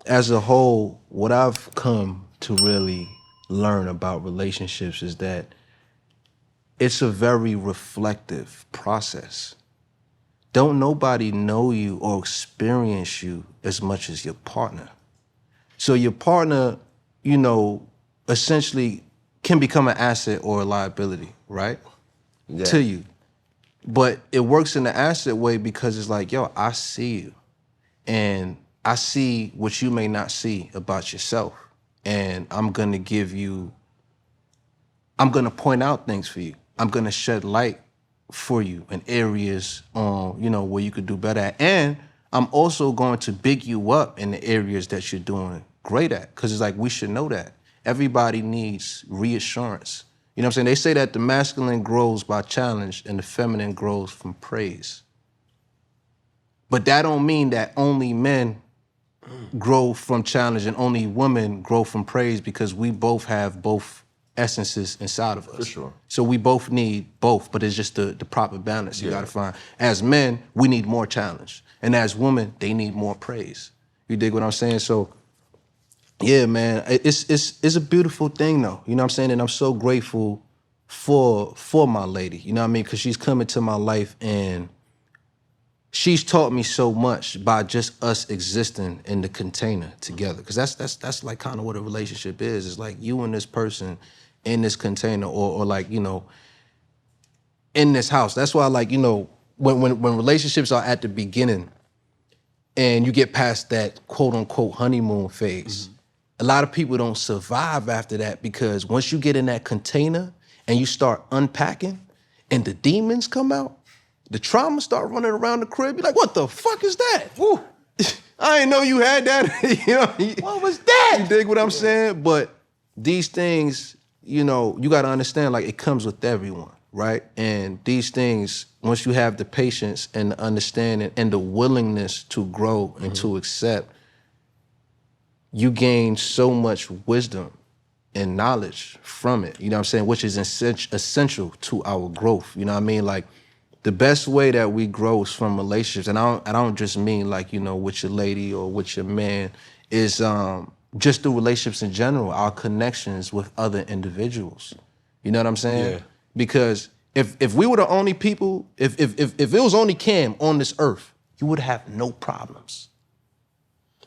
as a whole, what I've come to really learn about relationships is that it's a very reflective process. Don't nobody know you or experience you as much as your partner. So your partner, you know, essentially can become an asset or a liability, right? Yeah. To you. But it works in the asset way because it's like, yo, I see you. And I see what you may not see about yourself. And I'm gonna point out things for you. I'm gonna shed light for you in areas you know, where you could do better at. And I'm also going to big you up in the areas that you're doing great at. Cause it's like, we should know that. Everybody needs reassurance. You know what I'm saying? They say that the masculine grows by challenge and the feminine grows from praise. But that don't mean that only men grow from challenge and only women grow from praise, because we both have both essences inside of us. For sure. So we both need both, but it's just the proper balance you gotta find. As men, we need more challenge. And as women, they need more praise. You dig what I'm saying? So, yeah, man, it's a beautiful thing though. You know what I'm saying? And I'm so grateful for my lady, you know what I mean? Because she's come into my life and she's taught me so much by just us existing in the container together. Because that's like kind of what a relationship is. It's like you and this person in this container, or like, you know, in this house. That's why, like, you know, when relationships are at the beginning and you get past that quote unquote honeymoon phase, a lot of people don't survive after that, because once you get in that container and you start unpacking and the demons come out, the trauma start running around the crib. You're like, what the fuck is that? Woo. I didn't know you had that. You know, what was that? You dig what I'm saying? But these things, you know, you gotta understand, like, it comes with everyone, right? And these things, once you have the patience and the understanding and the willingness to grow and to accept, you gain so much wisdom and knowledge from it, you know what I'm saying? Which is essential to our growth, you know what I mean? Like, the best way that we grow is from relationships, and I don't just mean like, you know, with your lady or with your man, is just through relationships in general, our connections with other individuals. You know what I'm saying? Yeah. Because if we were the only people, if it was only Cam on this earth, you would have no problems.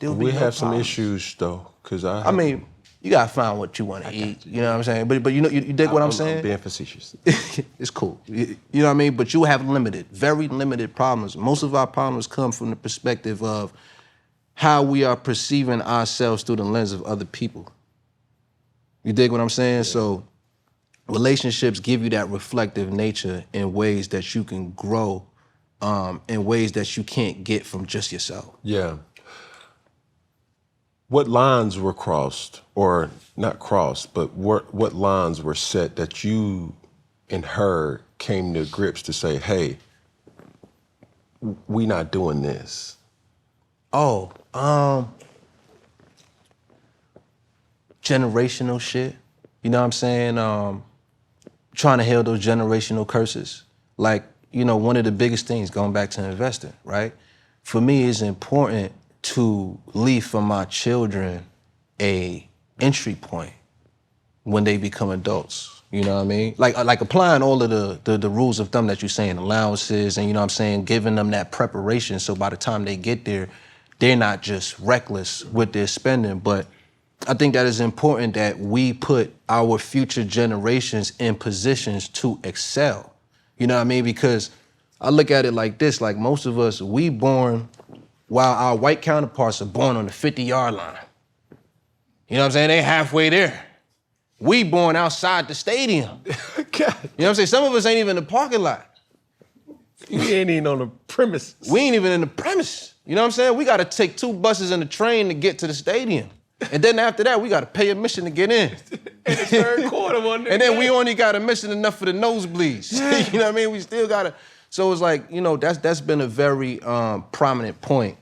We have some issues though, because I mean, you gotta find what you want to eat. You know what I'm saying? But you know, you dig what I'm saying? I'm being facetious. It's cool. You know what I mean? But you have very limited problems. Most of our problems come from the perspective of how we are perceiving ourselves through the lens of other people. You dig what I'm saying? Yeah. So relationships give you that reflective nature in ways that you can grow, in ways that you can't get from just yourself. Yeah. What lines were crossed, or not crossed, but what lines were set that you and her came to grips to say, hey, we not doing this? Oh, generational shit. You know what I'm saying? Trying to heal those generational curses. Like, you know, one of the biggest things, going back to investing, right? For me, it's important to leave for my children a entry point when they become adults. You know what I mean? Like applying all of the rules of thumb that you're saying, allowances, and you know what I'm saying, giving them that preparation so by the time they get there, they're not just reckless with their spending. But I think that it's important that we put our future generations in positions to excel. You know what I mean? Because I look at it like this, like most of us, we born while our white counterparts are born on the 50-yard line. You know what I'm saying? They halfway there. We born outside the stadium. God. You know what I'm saying? Some of us ain't even in the parking lot. We ain't even on the premises. We ain't even in the premise. You know what I'm saying? We gotta take 2 buses and a train to get to the stadium. And then after that, we gotta pay admission to get in. In the third quarter one day. And then we only got admission enough for the nosebleeds. You know what I mean? We still gotta. So it's like, you know, that's been a very prominent point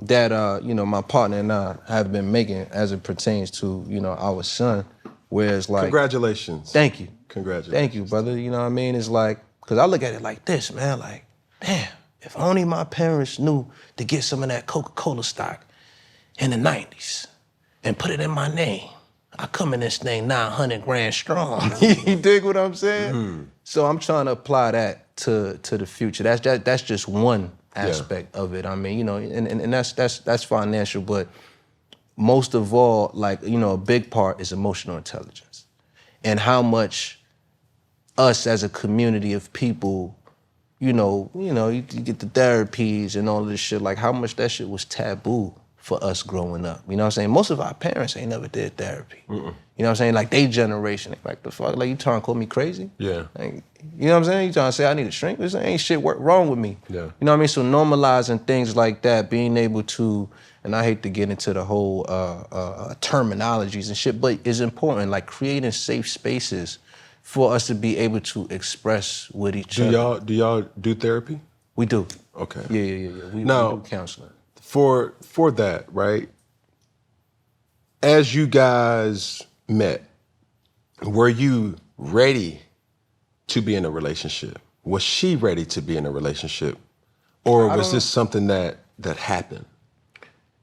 that, you know, my partner and I have been making as it pertains to, you know, our son, where it's like... Congratulations. Thank you. Congratulations. Thank you, brother. You know what I mean? It's like, because I look at it like this, man, like, damn, if only my parents knew to get some of that Coca-Cola stock in the 90s and put it in my name, I come in this thing 900 grand strong. You dig what I'm saying? So I'm trying to apply that to the future. That's just one aspect of it. I mean, you know, and that's financial, but most of all, like, you know, a big part is emotional intelligence and how much us as a community of people, you get the therapies and all this shit, like how much that shit was taboo for us growing up. You know what I'm saying? Most of our parents ain't never did therapy. You know what I'm saying? Like they generation, like the fuck, like you trying to call me crazy? Yeah. Like, you know what I'm saying? You trying to say I need a shrink? This ain't shit wrong with me. Yeah. You know what I mean? So normalizing things like that, being able to, and I hate to get into the whole terminologies and shit, but it's important, like creating safe spaces for us to be able to express with each other. Do y'all do therapy? We do. Okay. Yeah. We Now, do counseling. For that, right? As you guys met, were you ready to be in a relationship? Was she ready to be in a relationship? Or was this something that happened?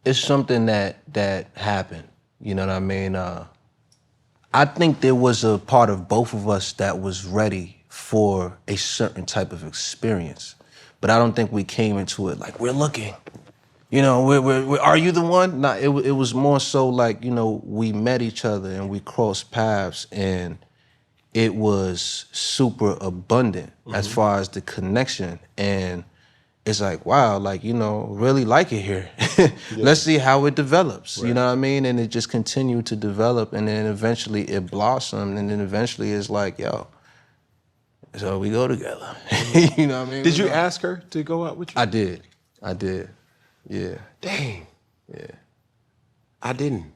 It's something that happened. You know what I mean? I think there was a part of both of us that was ready for a certain type of experience. But I don't think we came into it like, we're looking. You know, we're are you the one? Nah, it was more so like, you know, we met each other and we crossed paths and it was super abundant as far as the connection. And it's like, wow, like, you know, really like it here. Let's see how it develops. Right. You know what I mean? And it just continued to develop and then eventually it blossomed and then eventually it's like, yo, so we go together. You know what I mean? Did you ask her to go out with you? I did. Yeah. Dang. Yeah. I didn't.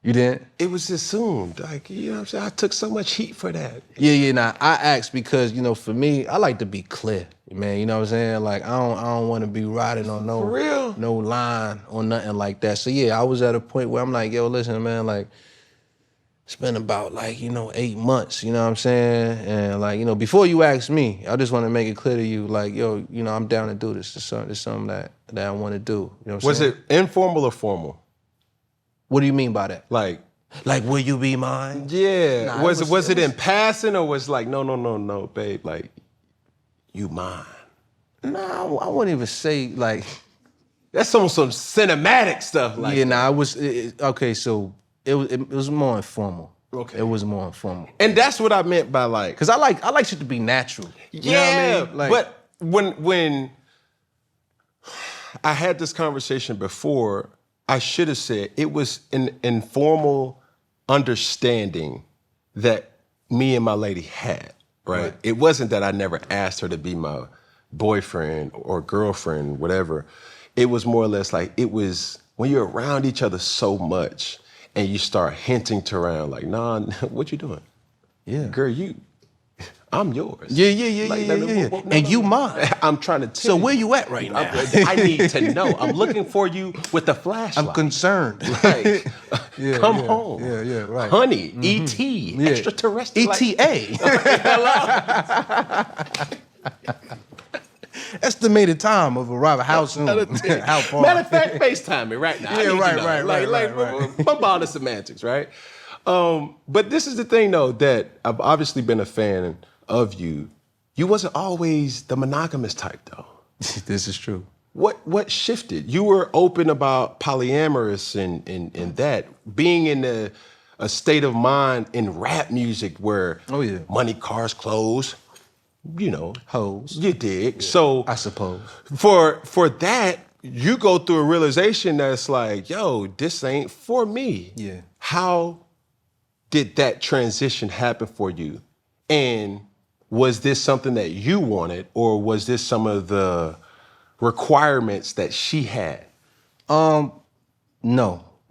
You didn't? It was assumed. Like, you know what I'm saying? I took so much heat for that. Yeah, nah. I asked because, you know, for me, I like to be clear, man. You know what I'm saying? Like, I don't want to be riding on For real? no line or nothing like that. So yeah, I was at a point where I'm like, yo, listen, man, like, it's been about like, you know, 8 months, you know what I'm saying? And like, you know, before you ask me, I just want to make it clear to you, like, yo, you know, I'm down to do this. It's something that I want to do. You know what I'm saying? Was it informal or formal? What do you mean by that? Like, will you be mine? yeah. Nah, was it in passing or was like, no, babe, like, you mine? Nah, I wouldn't even say like. That's some cinematic stuff. Like, yeah, nah, okay, so it was more informal. Okay. It was more informal. And that's what I meant by like. Cause I like shit to be natural. You know what I mean? Like, but when I had this conversation before, I should have said it was an informal understanding that me and my lady had, right? It wasn't that I never asked her to be my boyfriend or girlfriend, whatever. It was more or less like it was when you're around each other so much and you start hinting to around like, nah, what you doing? Yeah. Girl, I'm yours. Yeah. No, and you mine. I'm trying to tell So you. where you at right now? I need to know. I'm looking for you with the flashlight. I'm concerned. Like, come home. Yeah, right. Honey, E.T., extraterrestrial. ETA. Estimated time of arrival. How soon? How far? Matter of fact, FaceTime me right now. Yeah, right. Bump all the semantics, right? But this is the thing, though, that I've obviously been a fan of you. You wasn't always the monogamous type, though. This is true. What shifted? You were open about polyamorous and that. Being in a state of mind in rap music where money, cars, clothes, you know. Hoes. You dig. Yeah. So I suppose. For that, you go through a realization that's like, yo, this ain't for me. Yeah. How did that transition happen for you? And was this something that you wanted, or was this some of the requirements that she had? No.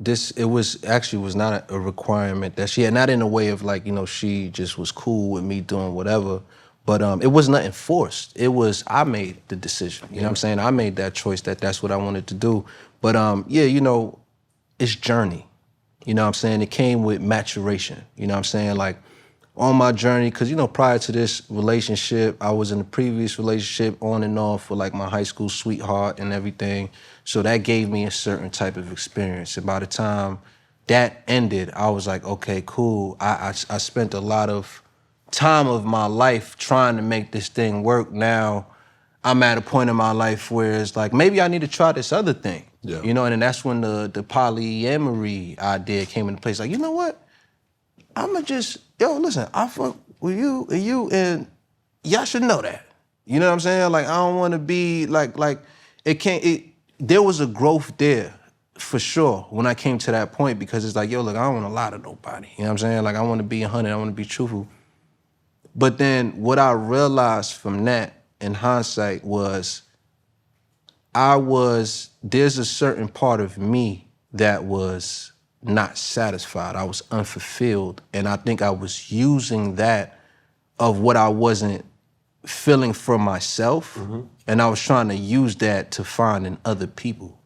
It was not a requirement that she had, not in a way of like, you know, she just was cool with me doing whatever. But it was nothing forced. It was, I made the decision. You know what I'm saying? I made that choice that's what I wanted to do. But yeah, you know, it's journey. You know what I'm saying? It came with maturation. You know what I'm saying? Like, on my journey, because, you know, prior to this relationship, I was in a previous relationship on and off with like my high school sweetheart and everything. So that gave me a certain type of experience. And by the time that ended, I was like, okay, cool. I spent a lot of time of my life trying to make this thing work. Now I'm at a point in my life where it's like, maybe I need to try this other thing. Yeah. You know, and then that's when the polyamory idea came into place. Like, you know what? I'ma just, listen, I fuck with you, and y'all should know that. You know what I'm saying? Like, I don't want to be like there was a growth there for sure when I came to that point, because it's like, look, I don't want to lie to nobody. You know what I'm saying? Like, I want to be 100, I want to be truthful. But then what I realized from that in hindsight was there's a certain part of me that was not satisfied. I was unfulfilled. And I think I was using that of what I wasn't feeling for myself. And I was trying to use that to find in other people.